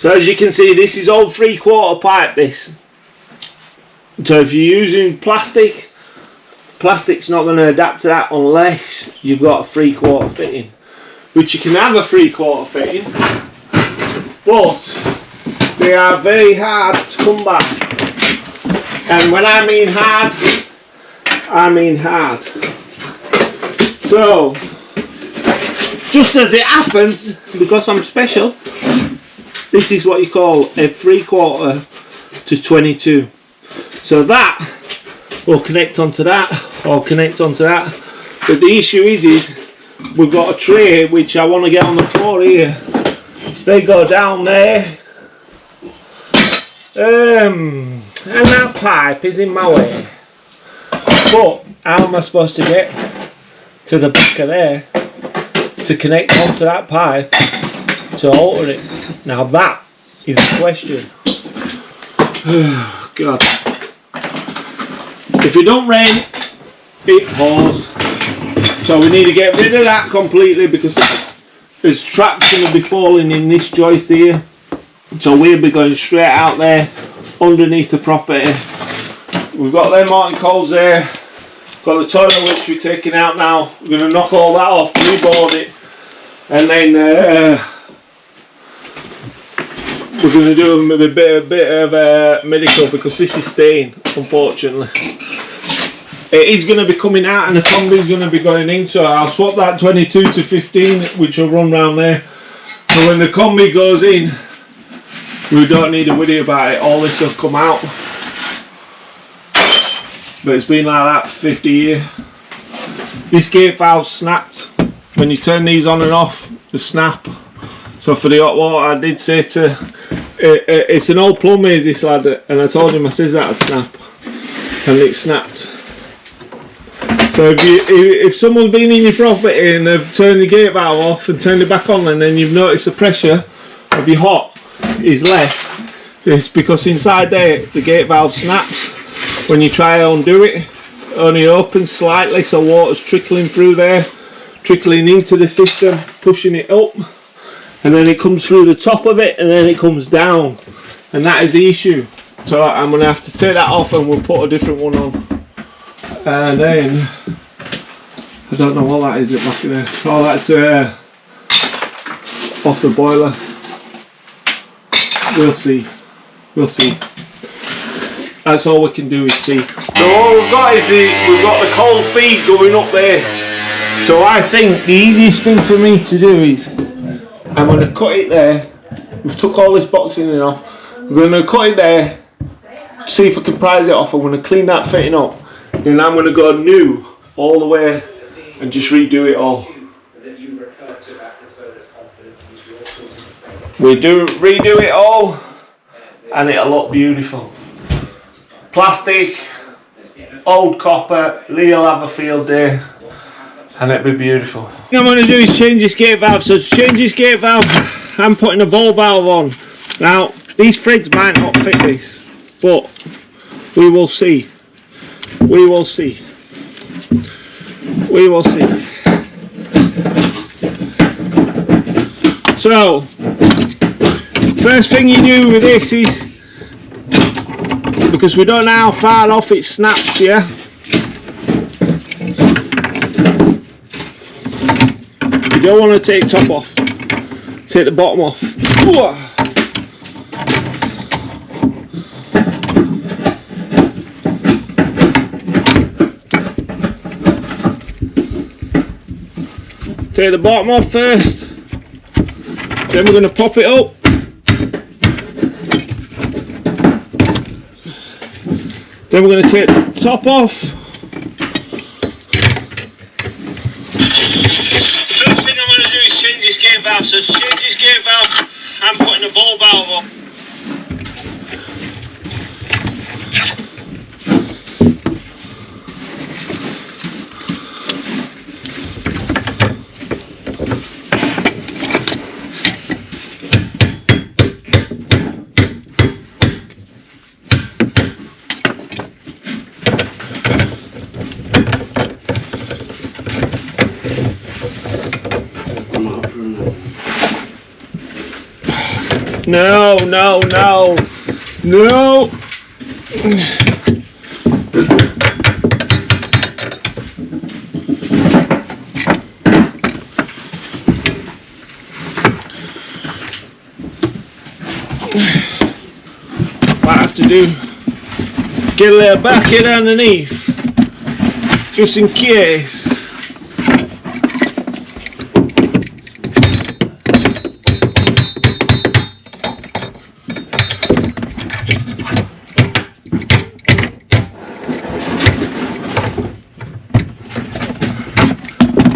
So as you can see, this is all 3/4 pipe, this. So if you're using plastic's not going to adapt to that unless you've got a 3/4 fitting, which you can have a 3/4 fitting, but they are very hard to come by. And when I mean hard, I mean hard. So just as it happens, because I'm special, this is what you call a 3/4 to 22. So that will connect onto that, or connect onto that. But the issue is we've got a tray which I want to get on the floor here. They go down there, and that pipe is in my way. But how am I supposed to get to the back of there to connect onto that pipe to alter it? Now that is the question. Oh God. If it don't rain, it pours. So we need to get rid of that completely, because there's traps going to be falling in this joist here. So we'll be going straight out there underneath the property. We've got them Martin coals there. Got the toilet which we're taking out now. We're going to knock all that off, reboard it, and then we're going to do a bit of medical, because this is staying, unfortunately. It is going to be coming out and the combi is going to be going in, so I'll swap that 22 to 15, which will run round there. So when the combi goes in, we don't need to worry about it. All this will come out. But it's been like that for 50 years. This gate valve snapped. When you turn these on and off, they snap. So for the hot water, I did say to, it's an old plumber, this lad, and I told him, I says that'd snap, and it snapped. So if someone's been in your property and they've turned the gate valve off and turned it back on, and then you've noticed the pressure of your hot is less, it's because inside there the gate valve snaps. When you try to undo it, only opens slightly, so water's trickling through there, trickling into the system, pushing it up, and then it comes through the top of it, and then it comes down, and that is the issue. So I'm going to have to take that off, and we'll put a different one on. And then I don't know what that is at the back of there. Oh, that's off the boiler. We'll see. We'll see. That's all we can do is see. So all we've got is we've got the cold feed going up there. So I think the easiest thing for me to do is I'm going to cut it there. We've took all this boxing off. I'm going to cut it there. See if I can prise it off. I'm going to clean that fitting up. Then I'm going to go new all the way and just redo it all. We redo it all and it'll look beautiful. Plastic, old copper, Lee will have a field day and it'll be beautiful. What I'm going to do is change this gate valve. So to change this gate valve, I'm putting a ball valve on. Now these threads might not fit this, but we will see. We will see. We will see. So, first thing you do with this is, because we don't know how far off it snaps, yeah? You don't want to take top off. Take the bottom off. Ooh. Take the bottom off first, then we're going to pop it up, then we're going to take the top off. The first thing I'm going to do is change this gate valve. So to change this gate valve, I'm putting a ball valve on. No, no, no, no. What I have to do, get a little bucket underneath, just in case.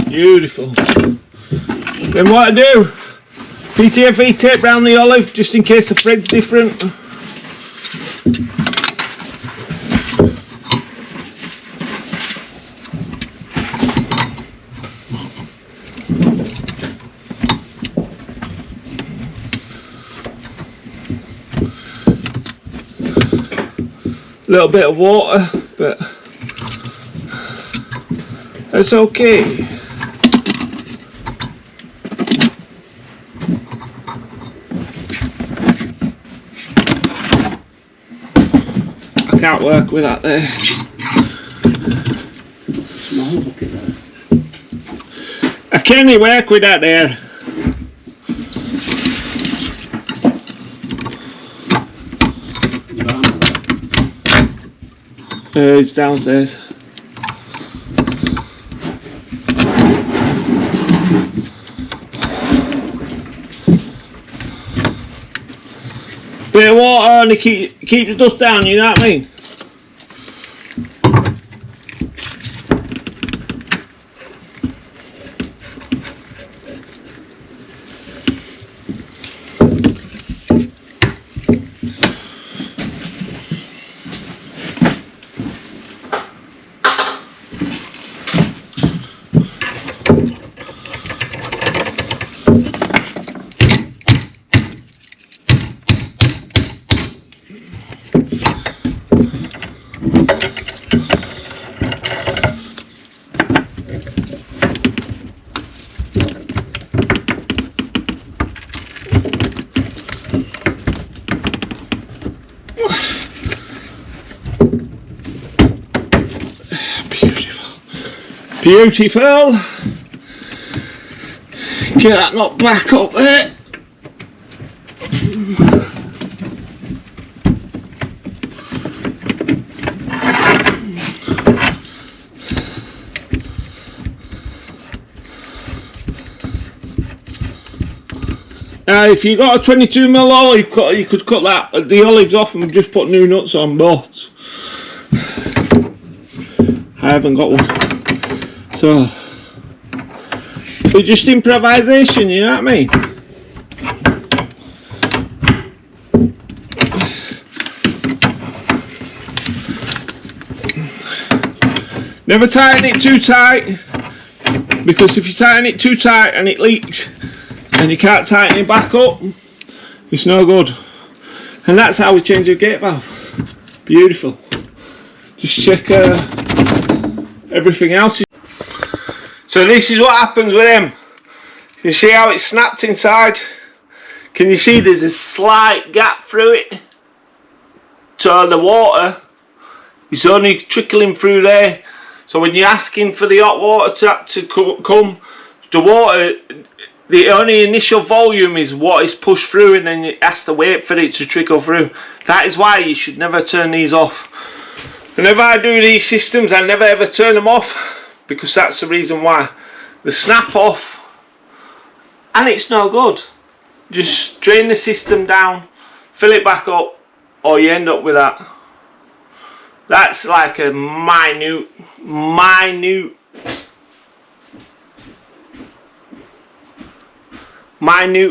Beautiful. Then what I do, PTFE tape round the olive just in case the thread's different. A little bit of water, but that's okay. I can't work with that there. I can't work with that there. It's downstairs. Bit of water and to keep the dust down, you know what I mean? Beautiful. Get that knocked back up there. If you got a 22mm olive, you could cut the olives off and just put new nuts on, but I haven't got one. So it's just improvisation, you know what I mean? Never tighten it too tight, because if you tighten it too tight and it leaks and you can't tighten it back up, it's no good. And that's how we change a gate valve. Beautiful. Just check everything else. So this is what happens with them. You see how it's snapped inside? Can you see there's a slight gap through it? So the water is only trickling through there. So when you're asking for the hot water tap to come, the water, the only initial volume is what is pushed through, and then it has to wait for it to trickle through. That is why you should never turn these off. Whenever I do these systems, I never ever turn them off, because that's the reason why. They snap off and it's no good. Just drain the system down, fill it back up, or you end up with that. That's like a minute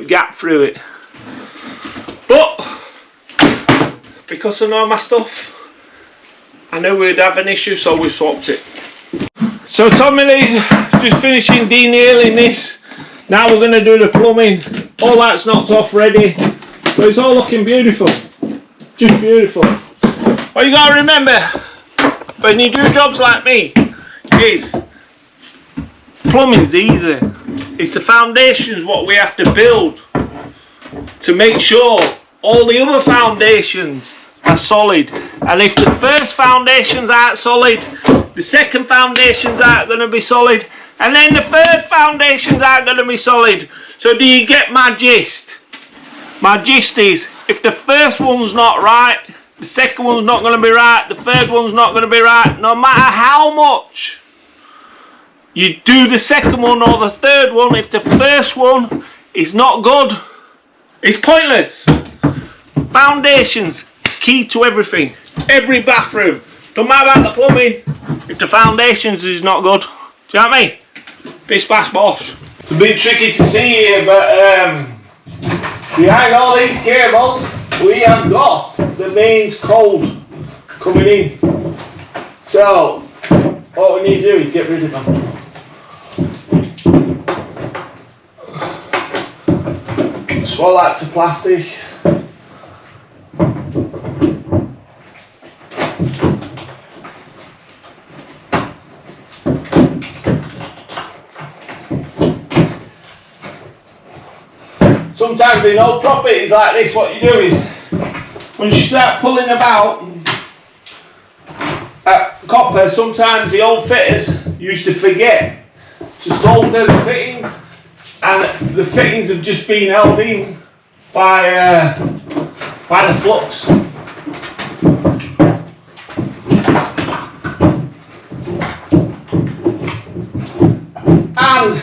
gap through it. But because I know my stuff, I knew we'd have an issue, so we swapped it. So Tommy Lee's just finishing denailing this. Now we're going to do the plumbing. All that's knocked off ready. So it's all looking beautiful. Just beautiful. What you got to remember when you do jobs like me is plumbing's easy. It's the foundations what we have to build to make sure all the other foundations are solid. And if the first foundations aren't solid, the second foundations aren't going to be solid, and then the third foundations aren't going to be solid. So do you get my gist? My gist is, if the first one's not right, the second one's not going to be right, the third one's not going to be right, no matter how much you do the second one or the third one, if the first one is not good, it's pointless. Foundations, key to everything. Every bathroom. Don't matter about the plumbing, if the foundations is not good. Do you know what I mean? Bish bash bosh. It's a bit tricky to see here, but behind all these cables, we have got the mains cold coming in. So, what we need to do is get rid of them. Swallow that to plastic. Sometimes in old properties like this, what you do is, when you start pulling about copper, sometimes the old fitters used to forget to solder the fittings, and the fittings have just been held in by the flux. And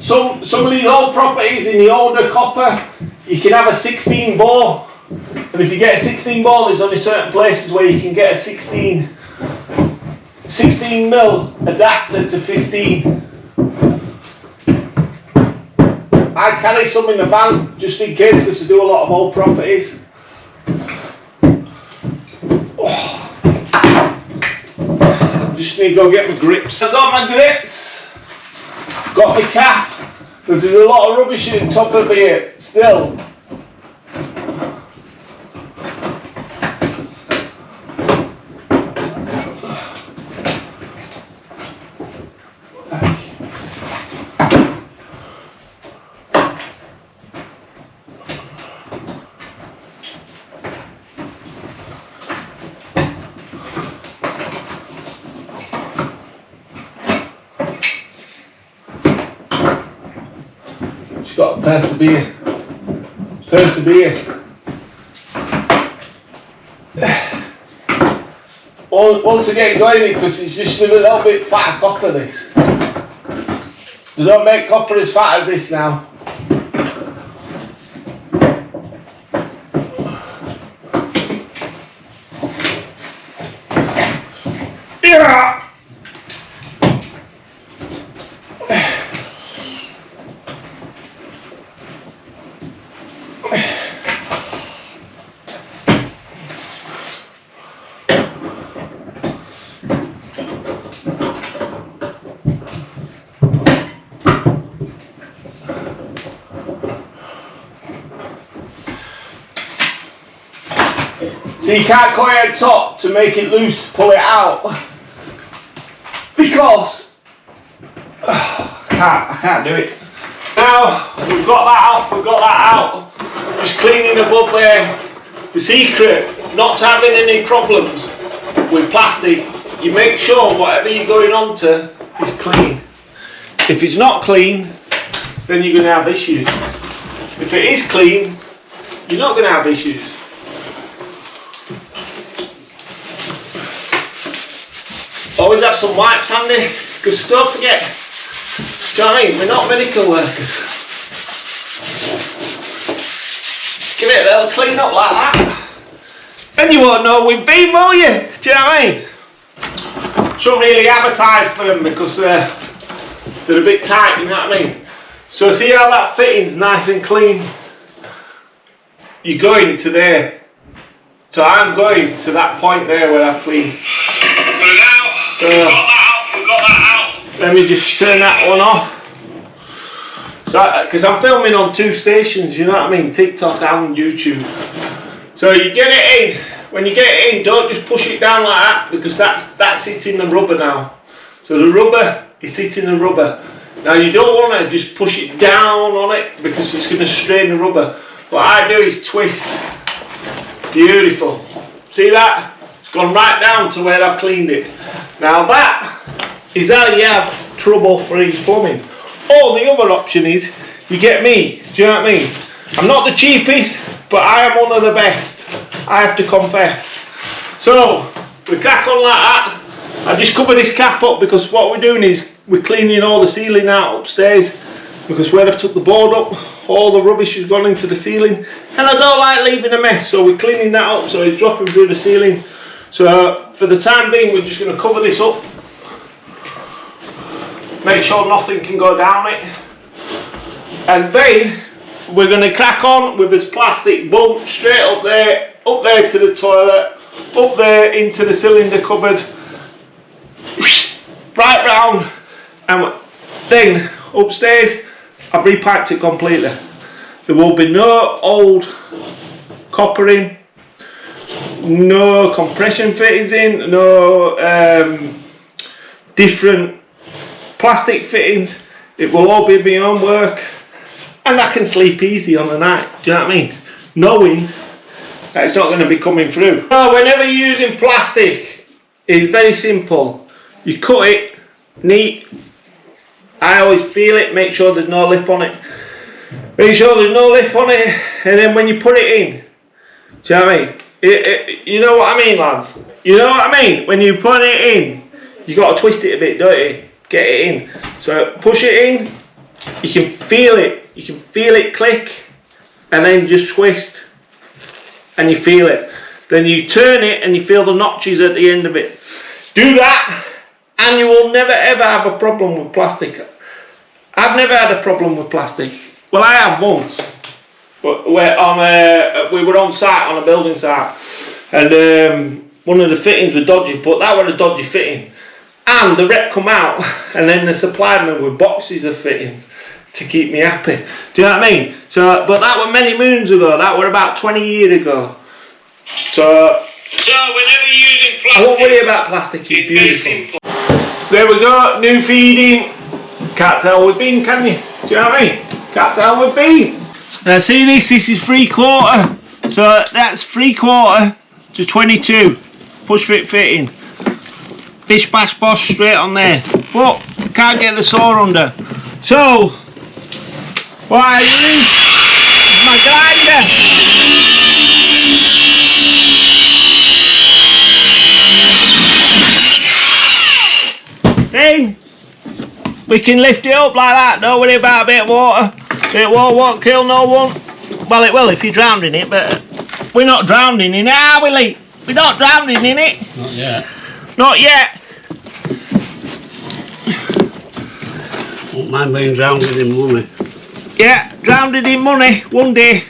some of these old properties in the older copper, you can have a 16 bore, and if you get a 16 bore, there's only certain places where you can get a 16 mil adapter to 15. I carry some in the van just in case, because I do a lot of old properties. Just need to go get my grips. I've got my grips, got my cap, because there's a lot of rubbish at the top of here still. Just got to persevere. Once I get going, because it's just a little bit fatter copper, this. They don't make copper as fat as this now. Yeah. So you can't cut it at top to make it loose, to pull it out, because I can't do it. Now we've got that out, just cleaning above there. The secret, not having any problems with plastic, you make sure whatever you're going on to is clean. If it's not clean, then you're going to have issues. If it is clean, you're not going to have issues. Always have some wipes handy, because don't forget, do you know what I mean? We're not medical workers. Give it a little clean up like that, and you won't know we've been, will you? Do you know what I mean? Shouldn't really advertise for them because they're a bit tight, you know what I mean? So see how that fitting's nice and clean? You're going to there. So I'm going to that point there where I've cleaned. So now, we've got that out. Let me just turn that one off. So, because I'm filming on 2 stations, you know what I mean? TikTok and YouTube. So you get it in. When you get it in, don't just push it down like that, because that's hitting the rubber now. So the rubber is hitting the rubber. Now you don't want to just push it down on it because it's going to strain the rubber. What I do is twist. Beautiful. See that? It's gone right down to where I've cleaned it. Now that is how you have trouble-free plumbing. Or the other option is, you get me, do you know what I mean? I'm not the cheapest, but I am one of the best, I have to confess. So, we crack on like that. I just cover this cap up because what we're doing is we're cleaning all the ceiling out upstairs, because where I've took the board up, all the rubbish has gone into the ceiling, and I don't like leaving a mess, so we're cleaning that up so it's dropping through the ceiling. So for the time being, we're just going to cover this up, make sure nothing can go down it, and then we're going to crack on with this plastic bump straight up there to the toilet, up there into the cylinder cupboard, right round, and then upstairs I've repiped it completely. There will be no old coppering, no compression fittings in, no different plastic fittings. It will all be my own work, and I can sleep easy on the night, do you know what I mean? Knowing that it's not going to be coming through. So whenever you're using plastic, it's very simple. You cut it neat. I always feel it, make sure there's no lip on it. Make sure there's no lip on it, and then when you put it in, do you know what I mean? You know what I mean, lads? You know what I mean? When you put it in, you got to twist it a bit, don't you? Get it in. So push it in, you can feel it. You can feel it click, and then just twist, and you feel it. Then you turn it, and you feel the notches at the end of it. Do that, and you will never ever have a problem with plastic. I've never had a problem with plastic. Well, I have once. We were on site, on a building site, and one of the fittings was dodgy, but that was a dodgy fitting. And the rep come out, and then they supplied me with boxes of fittings to keep me happy. Do you know what I mean? So, but that was many moons ago. That were about 20 years ago. So whenever you're using plastic, I won't worry about plastic. It's beautiful. There we go. New feeding. Can't tell with bean, can you? Do you know what I mean? Can't tell with bean. Now see this? This is 3/4. So that's 3/4 to 22. Push fit fitting. Bish bash bosh straight on there. But can't get the saw under. So what I use is my grinder. Then we can lift it up like that. Don't worry about a bit of water. A bit of water won't kill no one. Well, it will if you're drowning in it, but we're not drowning in it, are we, Lee? We're not drowning in it. Not yet. Not yet. Won't mind being drowned in money. Yeah, drowned in money one day.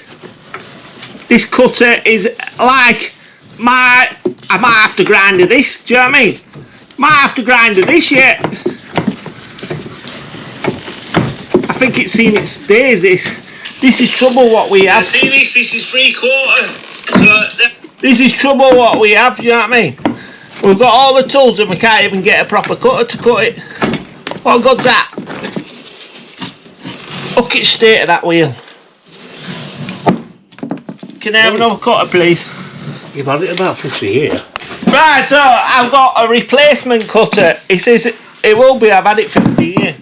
This cutter is like I might have to grind this, do you know what I mean? Might have to grind this yet. I think it's seen its days, this is trouble what we have. See this is 3/4. This is trouble what we have, you know what I mean? We've got all the tools and we can't even get a proper cutter to cut it. What good's that? Look at the state of that wheel. Can I have another cutter, please? You've had it about 50 years. Right, so I've got a replacement cutter. It says it will be, I've had it 50 years.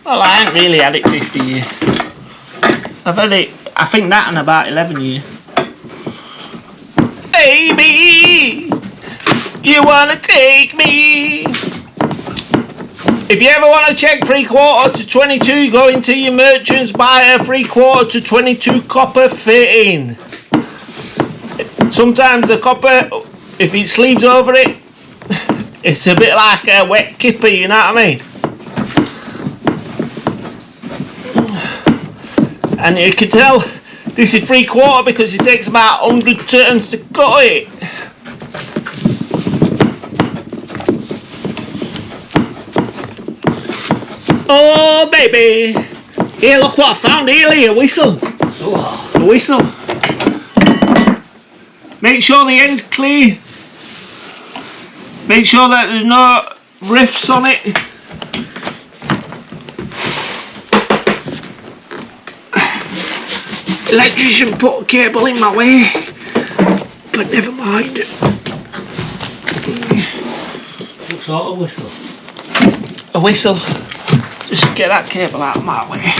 Well, I haven't really had it 50 years. I've had it, I think that in about 11 years. Baby, you wanna take me? If you ever want to check 3/4 to 22, go into your merchants, buy a 3/4 to 22 copper fitting. Sometimes the copper, if it sleeves over it, it's a bit like a wet kipper, you know what I mean? And you can tell this is 3/4 because it takes about 100 turns to cut it. Oh baby, here look what I found here, a whistle. Oh. A whistle. Make sure the end's clear. Make sure that there's no riffs on it. Electrician put a cable in my way, but never mind. What sort of whistle? A whistle. Just get that cable out of my way.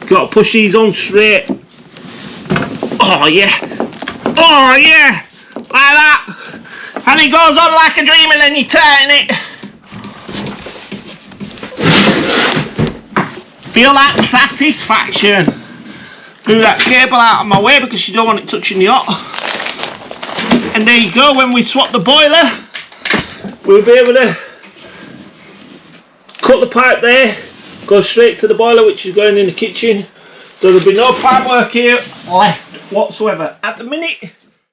Got to push these on straight. Oh yeah. Oh yeah. Like that. And it goes on like a dream and then you tighten it. Feel that satisfaction. Move that cable out of my way because you don't want it touching the hot. And there you go, when we swap the boiler, we'll be able to cut the pipe there, go straight to the boiler which is going in the kitchen. So there'll be no pipe work here left whatsoever. At the minute,